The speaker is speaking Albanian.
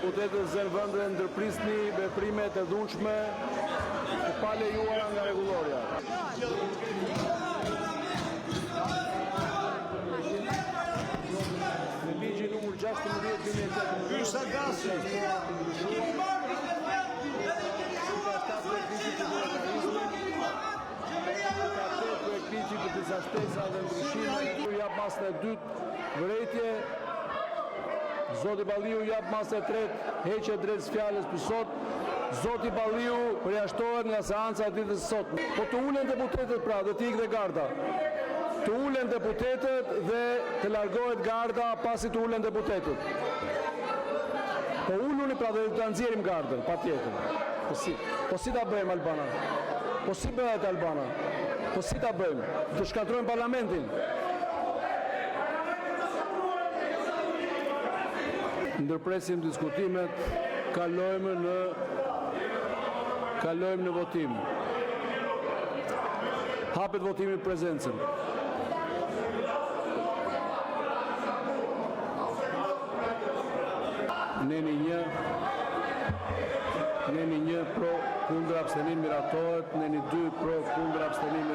deputetët zënë vëndë ndërprisni veprimet e dhunshme të palejuara nga rregulloria. Në ligjin numër 16/2018. Hyrsa Gasi. Ligji për disa shtesa dhe ndryshime, jap masën e dytë vërejtje, Zoti Balliu jap masën e tretë heqje drejt fjalës për sot, Zoti Balliu përjashtohet nga seanca e ditës së sotme. Po të ulen deputetët pra dhe të ikë dhe garda. Të ulen deputetët dhe të largohet garda pasi të ulen deputetët. Po uluni pra dhe të nxjerrim gardën, patjetër. Po si ta bëjmë Albana? Po si bëhet Albana? Po si ta bëjmë? Të shkatrojmë parlamentin? Ndërpresim diskutimet, kalojmë në votim. Hapet votimi prezencën. Neni 1 pro, kundër abstenim miratohet, neni 2 pro, kundër abstenim